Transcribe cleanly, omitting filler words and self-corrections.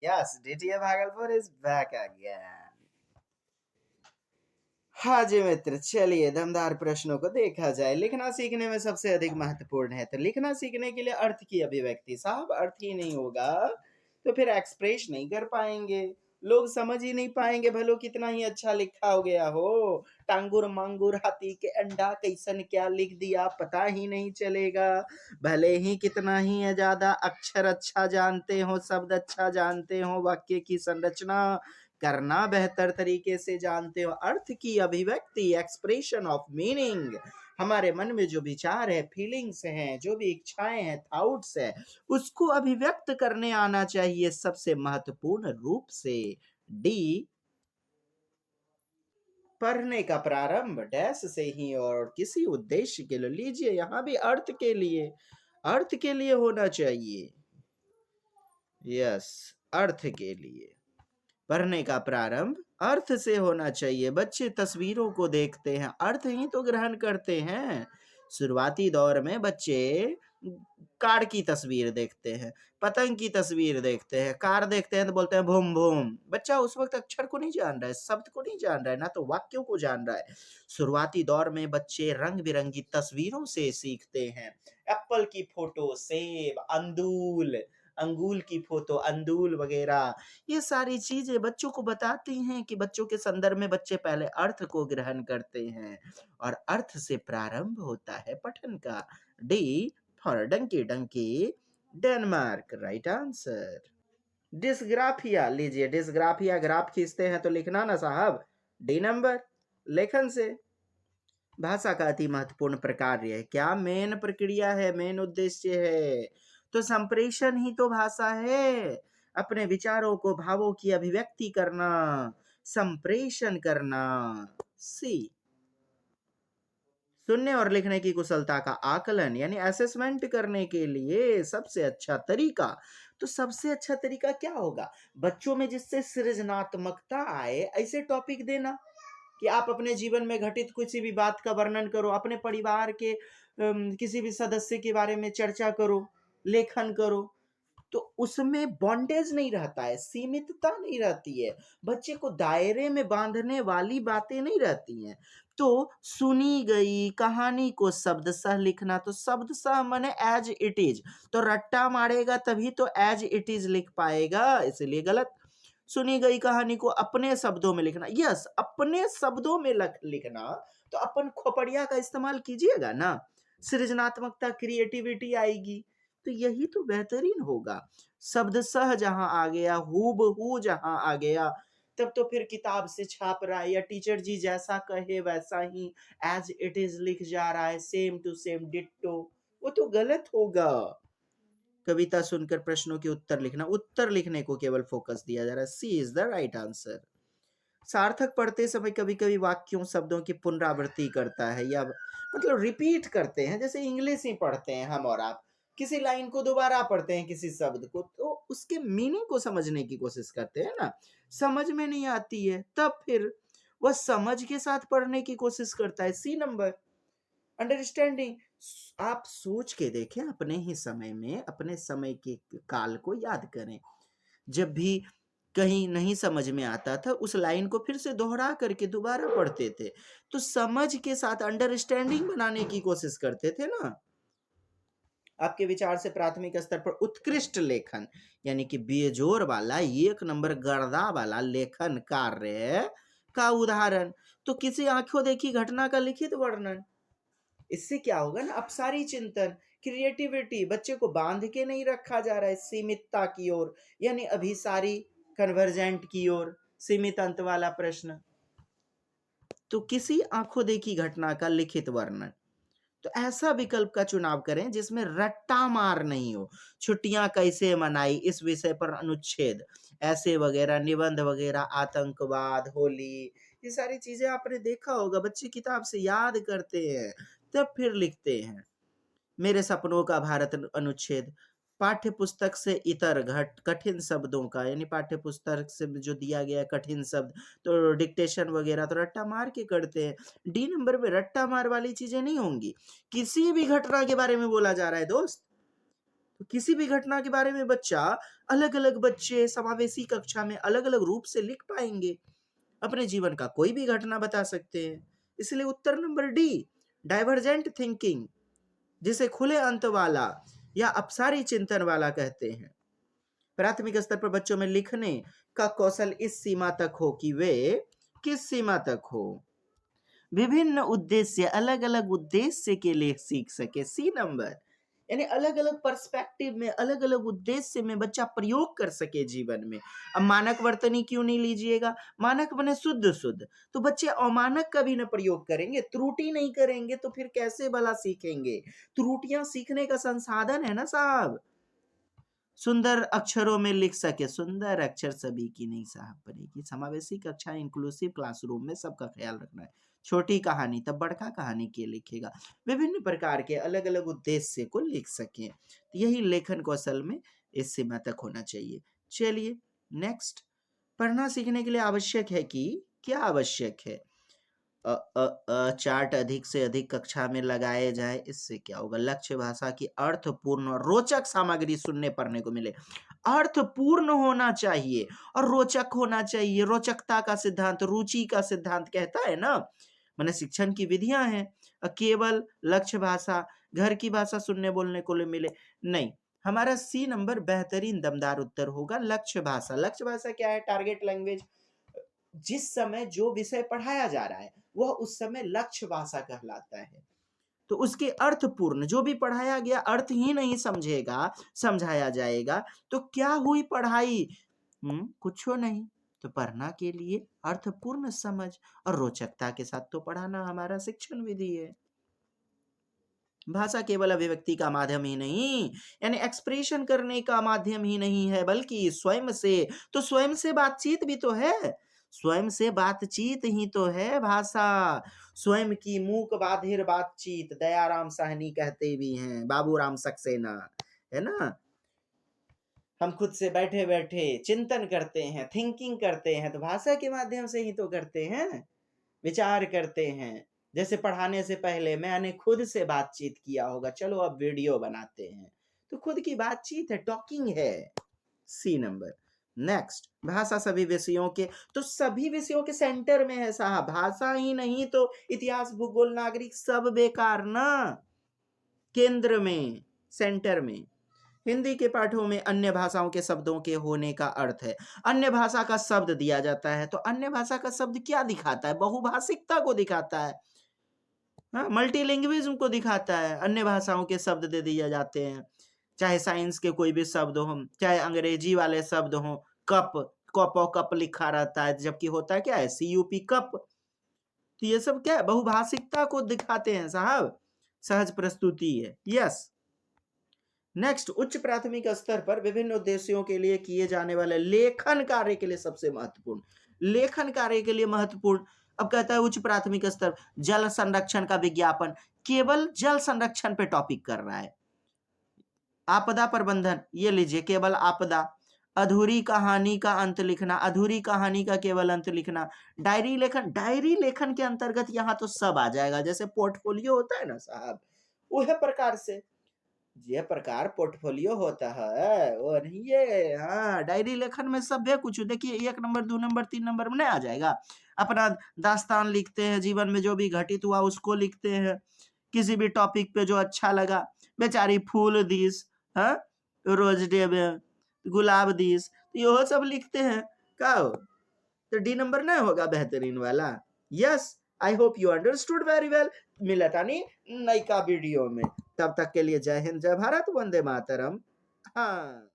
Yes, DTA Bhagalpur is back again. हाँ जी मित्र, चलिए दमदार प्रश्नों को देखा जाए। लिखना सीखने में सबसे अधिक महत्वपूर्ण है, तो लिखना सीखने के लिए अर्थ की अभिव्यक्ति। साहब अर्थ ही नहीं होगा तो फिर एक्सप्रेस नहीं कर पाएंगे, लोग समझ ही नहीं पाएंगे भलो कितना ही अच्छा लिखा हो गया हो। टांगुर मांगुर हाथी के अंडा कैसन क्या लिख दिया पता ही नहीं चलेगा। भले ही कितना ही ज्यादा अक्षर अच्छा जानते हो, शब्द अच्छा जानते हो, वाक्य की संरचना करना बेहतर तरीके से जानते हो, अर्थ की अभिव्यक्ति, एक्सप्रेशन ऑफ मीनिंग, हमारे मन में जो विचार है, फीलिंग्स हैं, जो भी इच्छाएं हैं, थॉट्स है, उसको अभिव्यक्त करने आना चाहिए सबसे महत्वपूर्ण रूप से। डी, पढ़ने का प्रारंभ डैश से ही और किसी उद्देश्य के लिए। लीजिए यहां भी अर्थ के लिए, अर्थ के लिए होना चाहिए। यस, अर्थ के लिए पढ़ने का प्रारंभ अर्थ से होना चाहिए। बच्चे तस्वीरों को देखते हैं, अर्थ ही तो ग्रहण करते हैं। शुरुआती दौर में बच्चे कार की तस्वीर देखते हैं, पतंग की तस्वीर देखते हैं, कार देखते हैं तो बोलते हैं भूम भूम। बच्चा उस वक्त अक्षर को नहीं जान रहा है, शब्द को नहीं जान रहा है, ना तो वाक्यों को जान रहा है। शुरुआती दौर में बच्चे रंग बिरंगी तस्वीरों से सीखते हैं। एप्पल की फोटो, सेब, अंदूल, अंगूल की फोटो, अंदूल वगैरह, ये सारी चीजें बच्चों को बताती हैं कि बच्चों के संदर्भ में बच्चे पहले अर्थ को ग्रहण करते हैं और अर्थ से प्रारंभ होता है पठन का। D for donkey donkey, Denmark right answer. Dysgraphia, लीजिए डिस्ग्राफिया, ग्राफ खींचते हैं तो लिखना ना साहब, डी नंबर, लेखन से। भाषा का अति महत्वपूर्ण प्रकार्य है, क्या मेन प्रक्रिया है, मेन उद्देश्य है, तो संप्रेषण ही तो भाषा है। अपने विचारों को, भावों की अभिव्यक्ति करना, संप्रेषण करना। सी, सुनने और लिखने की कुशलता का आकलन यानी असेसमेंट करने के लिए सबसे अच्छा तरीका, तो सबसे अच्छा तरीका क्या होगा, बच्चों में जिससे सृजनात्मकता आए ऐसे टॉपिक देना कि आप अपने जीवन में घटित किसी भी बात का वर्णन करो, अपने परिवार के किसी भी सदस्य के बारे में चर्चा करो, लेखन करो, तो उसमें बॉन्डेज नहीं रहता है, सीमितता नहीं रहती है, बच्चे को दायरे में बांधने वाली बातें नहीं रहती हैं। तो सुनी गई कहानी को शब्दशः लिखना, तो शब्दशः माने एज इट इज, तो रट्टा मारेगा तभी तो एज इट इज लिख पाएगा, इसलिए गलत। सुनी गई कहानी को अपने शब्दों में लिखना, यस अपने शब्दों में लिखना, तो अपन खोपड़िया का इस्तेमाल कीजिएगा ना, सृजनात्मकता क्रिएटिविटी आएगी, तो यही तो बेहतरीन होगा। शब्दशः जहां आ गया, हूबहू जहां आ गया, तब तो फिर किताब से छाप रहा है या टीचर जी जैसा कहे वैसा ही एज इट इज लिख जा रहा है, सेम टू सेम डिट्टो, वो तो गलत होगा। कविता सुनकर प्रश्नों के उत्तर लिखना, उत्तर लिखने को केवल फोकस दिया जा रहा है। सी इज द राइट आंसर। सार्थक पढ़ते समय कभी कभी वाक्यों शब्दों की पुनरावृत्ति करता है या मतलब रिपीट करते हैं, जैसे इंग्लिश ही पढ़ते हैं हम और आप, किसी लाइन को दोबारा पढ़ते हैं, किसी शब्द को, तो उसके मीनिंग को समझने की कोशिश करते हैं ना, समझ में नहीं आती है तब फिर वह समझ के साथ पढ़ने की कोशिश करता है। C number, understanding. आप सोच के देखें, अपने ही समय में अपने समय के काल को याद करें, जब भी कहीं नहीं समझ में आता था उस लाइन को फिर से दोहरा करके दोबारा पढ़ते थे, तो समझ के साथ अंडरस्टैंडिंग बनाने की कोशिश करते थे ना। आपके विचार से प्राथमिक स्तर पर उत्कृष्ट लेखन यानी कि बेजोर वाला, एक नंबर गर्दा वाला लेखन कार्य का उदाहरण, तो किसी आंखों देखी घटना का लिखित वर्णन। इससे क्या होगा ना, अपसारी चिंतन, क्रिएटिविटी, बच्चे को बांध के नहीं रखा जा रहा है सीमितता की ओर, यानी अभिसारी कन्वर्जेंट की ओर, सीमित अंत वाला प्रश्न। तो किसी आंखों देखी घटना का लिखित वर्णन, तो ऐसा विकल्प का चुनाव करें जिसमें रट्टा मार नहीं हो। छुट्टियां कैसे मनाई इस विषय पर अनुच्छेद, ऐसे वगैरह, निबंध वगैरह, आतंकवाद, होली, ये सारी चीजें आपने देखा होगा, बच्चे किताब से याद करते हैं तब फिर लिखते हैं। मेरे सपनों का भारत अनुच्छेद, पाठ्य पुस्तक से इतर घट कठिन शब्दों का यानी पाठ्य पुस्तक से जो दिया गया कठिन शब्द, तो डिक्टेशन वगैरह तो रट्टा मार के करते हैं। डी नंबर में रट्टा मार वाली चीजें नहीं होंगी, किसी भी घटना के बारे में बोला जा रहा है दोस्त, तो किसी भी घटना के बारे में बच्चा अलग-अलग बच्चे समावेशी कक्षा में अलग-अलग रूप से लिख पाएँगे। अपने जीवन का कोई भी घटना बता सकते हैं। इसलिए उत्तर नंबर डी, डाइवर्जेंट थिंकिंग, जिसे खुले अंत वाला या अपसारी चिंतन वाला कहते हैं। प्राथमिक स्तर पर बच्चों में लिखने का कौशल इस सीमा तक हो कि वे किस सीमा तक हो? विभिन्न उद्देश्य, अलग-अलग उद्देश्य के लिए सीख सके। सी नंबर, यानी अलग-अलग पर्सपेक्टिव में, अलग-अलग उद्देश्य में बच्चा प्रयोग कर सके जीवन में। अब मानक वर्तनी क्यों नहीं लीजिएगा? मानक बने शुद्ध-शुद्ध, तो बच्चे अमानक का भी ना प्रयोग करेंगे, त्रुटि नहीं करेंगे तो फिर कैसे भला सीखेंगे? त्रुटियाँ सीखने का संसाधन है ना साहब। सुंदर अक्षरों में लिख सके, सुंदर अक्षर सभी की नहीं साहब पड़ेगी। समावेशी कक्षा, इंक्लूसिव क्लासरूम में सबका ख्याल रखना है। छोटी कहानी तब बड़का कहानी के लिखेगा। विभिन्न प्रकार के अलग अलग उद्देश्य को लिख सके, यही लेखन कौशल में इस सीमा तक होना चाहिए। चलिए नेक्स्ट, पढ़ना सीखने के लिए आवश्यक है कि क्या आवश्यक है? चार्ट अधिक से अधिक कक्षा में लगाए जाए, इससे क्या होगा? लक्ष्य भाषा की अर्थपूर्ण और रोचक सामग्री सुनने पढ़ने को मिले। अर्थपूर्ण होना चाहिए और रोचक होना चाहिए। रोचकता का सिद्धांत, रुचि का सिद्धांत कहता है ना, माने शिक्षण की विधियां हैं। केवल लक्ष्य भाषा, घर की भाषा सुनने बोलने को मिले, नहीं। हमारा सी नंबर बेहतरीन दमदार उत्तर होगा, लक्ष्य भाषा। लक्ष्य भाषा क्या है? Target language. जिस समय जो विषय पढ़ाया जा रहा है वह उस समय लक्ष्य भाषा कहलाता है। तो उसके अर्थपूर्ण, जो भी पढ़ाया गया अर्थ ही नहीं समझेगा, समझाया जाएगा तो क्या हुई पढ़ाई? कुछ नहीं। तो पढ़ना के लिए अर्थपूर्ण समझ और रोचकता के साथ तो पढ़ाना हमारा शिक्षण विधि है। भाषा केवल अभिव्यक्ति का माध्यम ही नहीं, यानी एक्सप्रेशन करने का माध्यम ही नहीं है, बल्कि स्वयं से, तो स्वयं से बातचीत भी तो है। स्वयं से बातचीत ही तो है भाषा। स्वयं की मूक बाधिर बातचीत, दयाराम साहनी कहते भी हैं, बाबूराम सक्सेना, है ना। हम खुद से बैठे बैठे चिंतन करते हैं, थिंकिंग करते हैं, तो भाषा के माध्यम से ही तो करते हैं, विचार करते हैं। जैसे पढ़ाने से पहले मैंने खुद से बातचीत किया होगा, चलो अब वीडियो बनाते हैं, तो खुद की बातचीत है, टॉकिंग है। C number. नेक्स्ट, भाषा सभी विषयों के, तो सभी विषयों के सेंटर में है साहब। भाषा ही नहीं तो इतिहास, भूगोल, नागरिक सब बेकार ना, केंद्र में, सेंटर में। हिंदी के पाठों में अन्य भाषाओं के शब्दों के होने का अर्थ है। अन्य भाषा का शब्द दिया जाता है, तो अन्य भाषा का शब्द क्या दिखाता है? बहुभाषिकता को दिखाता है, हाँ, मल्टीलिंग्विज्म को दिखाता है। अन्य भाषाओं के शब्द दे दिए जाते हैं, चाहे साइंस के कोई भी शब्द हो, चाहे अंग्रेजी वाले शब्द हो। कप, कप और कप लिखा रहता है, जबकि होता है क्या है? CUP cup. तो ये सब क्या है? बहुभाषिकता को दिखाते हैं साहब, सहज प्रस्तुति है। यस। नेक्स्ट, उच्च प्राथमिक स्तर पर विभिन्न उद्देश्यों के लिए किए जाने वाले लेखन कार्य के लिए सबसे महत्वपूर्ण, लेखन कार्य के लिए महत्वपूर्ण। अब कहता है उच्च प्राथमिक स्तर, जल संरक्षण का विज्ञापन, केवल जल संरक्षण पे टॉपिक कर रहा है। आपदा प्रबंधन, ये लीजिए, केवल आपदा। अधूरी कहानी का अंत लिखना, अधूरी कहानी का केवल अंत लिखना। डायरी लेखन, डायरी लेखन के अंतर्गत यहाँ तो सब आ जाएगा, जैसे पोर्टफोलियो होता है ना साहब, वह प्रकार से ये प्रकार पोर्टफोलियो होता है वो नहीं ये। हाँ, डायरी लेखन में सब है कुछ। देखिए 1 नंबर 2 नंबर 3 नंबर में नहीं आ जाएगा। अपना दास्तान लिखते हैं, जीवन में जो भी घटित हुआ उसको लिखते हैं, किसी भी टॉपिक पे जो अच्छा लगा। बेचारी फूल दिस, हाँ, रोज डे में गुलाब दिस, यो सब लिखते हैं। का हो? तो डी नंबर नहीं होगा बेहतरीन वाला। Yes, I hope you understood very well. मिलतानी नई का वीडियो में, तब तक के लिए जय हिंद, जय भारत, वंदे मातरम। हाँ।